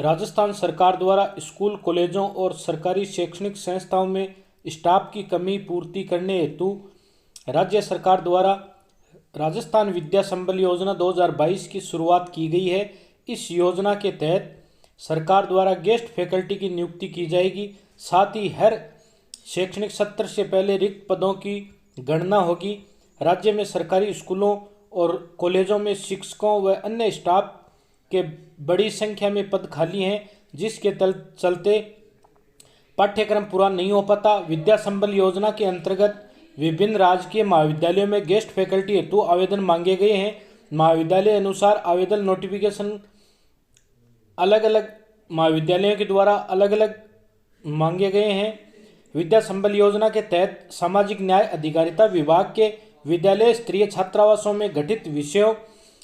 राजस्थान सरकार द्वारा स्कूल, कॉलेजों और सरकारी शैक्षणिक संस्थाओं में स्टाफ की कमी पूर्ति करने हेतु राज्य सरकार द्वारा राजस्थान विद्या संबल योजना 2022 की शुरुआत की गई है। इस योजना के तहत सरकार द्वारा गेस्ट फैकल्टी की नियुक्ति की जाएगी। साथ ही हर शैक्षणिक सत्र से पहले रिक्त पदों की गणना होगी। राज्य में सरकारी स्कूलों और कॉलेजों में शिक्षकों व अन्य स्टाफ के बड़ी संख्या में पद खाली हैं, जिसके चलते पाठ्यक्रम पूरा नहीं हो पाता। विद्या संबल योजना के अंतर्गत विभिन्न राजकीय महाविद्यालयों में गेस्ट फैकल्टी हेतु आवेदन मांगे गए हैं। महाविद्यालय अनुसार आवेदन नोटिफिकेशन अलग अलग महाविद्यालयों के द्वारा अलग अलग मांगे गए हैं। विद्या संबल योजना के तहत सामाजिक न्याय अधिकारिता विभाग के विद्यालय स्तरीय छात्रावासों में गठित विषयों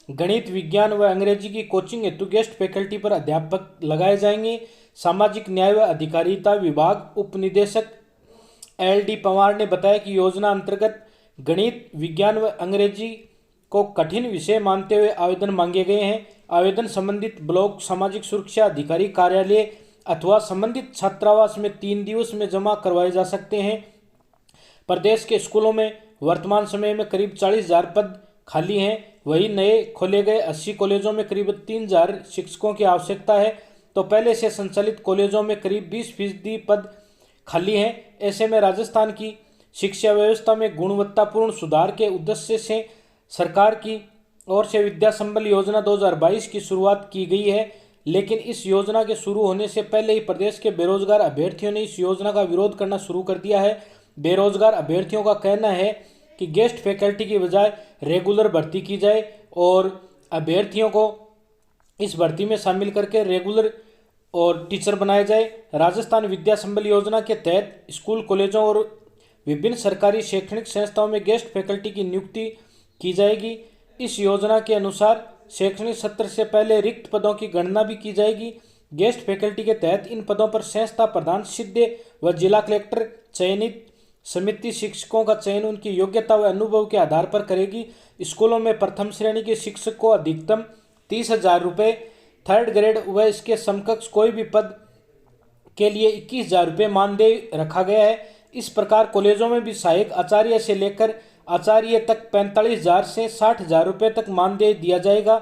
गणित, विज्ञान व अंग्रेजी की कोचिंग हेतु गेस्ट फैकल्टी पर अध्यापक लगाए जाएंगे। सामाजिक न्याय व अधिकारिता विभाग उप निदेशक LD पवार ने बताया कि योजना अंतर्गत गणित, विज्ञान व अंग्रेजी को कठिन विषय मानते हुए आवेदन मांगे गए हैं। आवेदन संबंधित ब्लॉक सामाजिक सुरक्षा अधिकारी कार्यालय अथवा संबंधित छात्रावास में 3 दिवस में जमा करवाए जा सकते हैं। प्रदेश के स्कूलों में वर्तमान समय में करीब 40,000 पद खाली हैं। वहीं नए खोले गए 80 कॉलेजों में करीब 3,000 शिक्षकों की आवश्यकता है, तो पहले से संचालित कॉलेजों में करीब 20% पद खाली हैं। ऐसे में राजस्थान की शिक्षा व्यवस्था में गुणवत्तापूर्ण सुधार के उद्देश्य से सरकार की ओर से विद्या संबल योजना 2022 की शुरुआत की गई है। लेकिन इस योजना के शुरू होने से पहले ही प्रदेश के बेरोजगार अभ्यर्थियों ने इस योजना का विरोध करना शुरू कर दिया है। बेरोजगार अभ्यर्थियों का कहना है कि गेस्ट फैकल्टी की बजाय रेगुलर भर्ती की जाए और अभ्यर्थियों को इस भर्ती में शामिल करके रेगुलर और टीचर बनाया जाए। राजस्थान विद्या संबल योजना के तहत स्कूल, कॉलेजों और विभिन्न सरकारी शैक्षणिक संस्थाओं में गेस्ट फैकल्टी की नियुक्ति की जाएगी। इस योजना के अनुसार शैक्षणिक सत्र से पहले रिक्त पदों की गणना भी की जाएगी। गेस्ट फैकल्टी के तहत इन पदों पर संस्था प्रधान सीधे व जिला कलेक्टर चयनित समिति शिक्षकों का चयन उनकी योग्यता व अनुभव के आधार पर करेगी। स्कूलों में प्रथम श्रेणी के शिक्षक को अधिकतम 30,000 रुपये, थर्ड ग्रेड व इसके समकक्ष कोई भी पद के लिए 21,000 रुपये मानदेय रखा गया है। इस प्रकार कॉलेजों में भी सहायक आचार्य से लेकर आचार्य तक 45,000 से 60,000 रुपये तक मानदेय दिया जाएगा।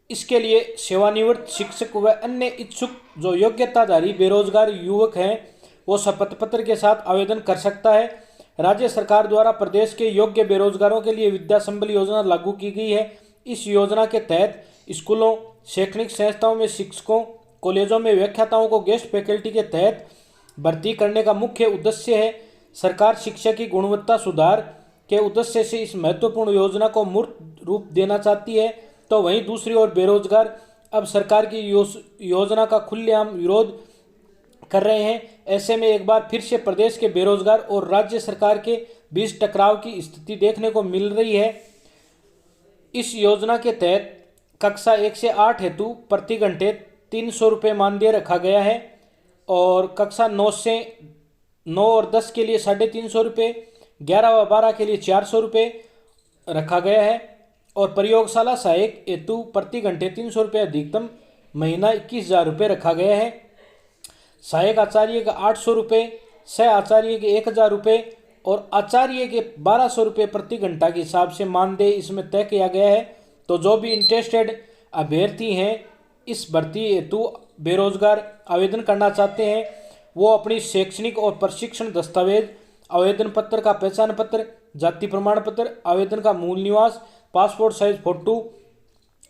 इसके लिए सेवानिवृत्त शिक्षक व अन्य इच्छुक जो योग्यताधारी बेरोजगार युवक हैं वो शपथ पत्र के साथ आवेदन कर सकता है। राज्य सरकार द्वारा प्रदेश के योग्य बेरोजगारों के लिए विद्या संबल योजना लागू की गई है। इस योजना के तहत स्कूलों, शैक्षणिक संस्थाओं में शिक्षकों, कॉलेजों में व्याख्याताओं को गेस्ट फैकल्टी के तहत भर्ती करने का मुख्य उद्देश्य है। सरकार शिक्षा की गुणवत्ता सुधार के उद्देश्य से इस महत्वपूर्ण योजना को मूर्त रूप देना चाहती है, तो वहीं दूसरी ओर बेरोजगार अब सरकार की योजना का खुलेआम विरोध कर रहे हैं। ऐसे में एक बार फिर से प्रदेश के बेरोजगार और राज्य सरकार के बीच टकराव की स्थिति देखने को मिल रही है। इस योजना के तहत कक्षा 1 से 8 हेतु प्रति घंटे 300 रुपये मानदेय रखा गया है और कक्षा 9 और 10 के लिए 350 रुपये, 11 व 12 के लिए 400 रुपये रखा गया है और प्रयोगशाला सहायक हेतु प्रति घंटे 300 रुपये, अधिकतम महीना 21,000 रुपये रखा गया है। सहायक आचार्य का 800 रुपये, सह आचार्य के 1,000 रुपये और आचार्य के 1,200 रुपये प्रति घंटा के हिसाब से मानदेय इसमें तय किया गया है। तो जो भी इंटरेस्टेड अभ्यर्थी हैं इस भर्ती हेतु बेरोजगार आवेदन करना चाहते हैं, वो अपनी शैक्षणिक और प्रशिक्षण दस्तावेज, आवेदन पत्र का पहचान पत्र, जाति प्रमाण पत्र, आवेदन का मूल निवास, पासपोर्ट साइज फोटो,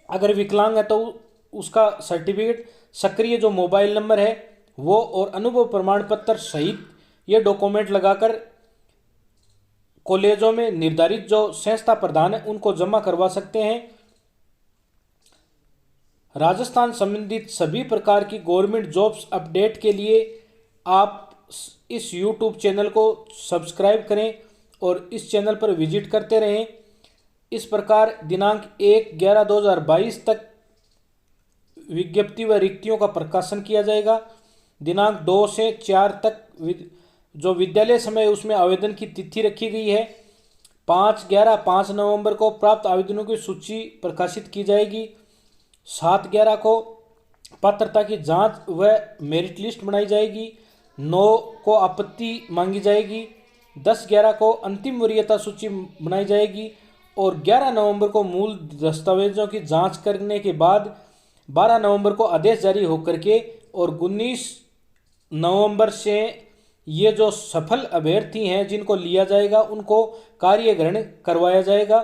अगर विकलांग है तो उसका सर्टिफिकेट, सक्रिय जो मोबाइल नंबर है वो और अनुभव प्रमाण पत्र सहित ये डॉक्यूमेंट लगाकर कॉलेजों में निर्धारित जो संस्था प्रधान है उनको जमा करवा सकते हैं। राजस्थान संबंधित सभी प्रकार की गवर्नमेंट जॉब्स अपडेट के लिए आप इस YouTube चैनल को सब्सक्राइब करें और इस चैनल पर विजिट करते रहें। इस प्रकार दिनांक 1/11/2022 तक विज्ञप्ति व रिक्तियों का प्रकाशन किया जाएगा। दिनांक 2 से 4 तक जो विद्यालय समय उसमें आवेदन की तिथि रखी गई है। 5 नवंबर को प्राप्त आवेदनों की सूची प्रकाशित की जाएगी। 7/11 को पात्रता की जांच व मेरिट लिस्ट बनाई जाएगी। 9 को आपत्ति मांगी जाएगी। 10/11 को अंतिम वरीयता सूची बनाई जाएगी और 11 नवंबर को मूल दस्तावेजों की जांच करने के बाद 12 नवंबर को आदेश जारी होकर के और 19 नवंबर से ये जो सफल अभ्यर्थी हैं जिनको लिया जाएगा उनको कार्य ग्रहण करवाया जाएगा।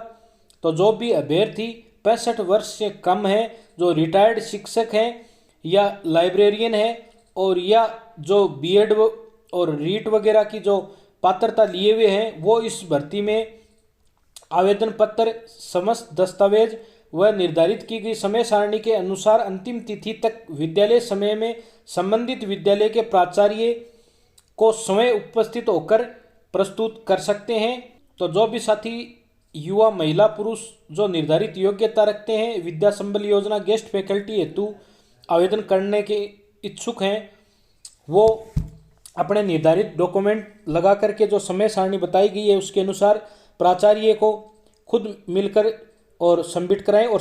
तो जो भी अभ्यर्थी 65 वर्ष से कम है, जो रिटायर्ड शिक्षक हैं या लाइब्रेरियन है और या जो बीएड और रीट वगैरह की जो पात्रता लिए हुए हैं, वो इस भर्ती में आवेदन पत्र, समस्त दस्तावेज व निर्धारित की गई समय सारणी के अनुसार अंतिम तिथि तक विद्यालय समय में संबंधित विद्यालय के प्राचार्य को स्वयं उपस्थित होकर प्रस्तुत कर सकते हैं। तो जो भी साथी युवा, महिला, पुरुष जो निर्धारित योग्यता रखते हैं विद्या संबल योजना गेस्ट फैकल्टी हेतु आवेदन करने के इच्छुक हैं, वो अपने निर्धारित डॉक्यूमेंट लगा करके जो समय सारणी बताई गई है उसके अनुसार प्राचार्य को खुद मिलकर और सबमिट कराएं और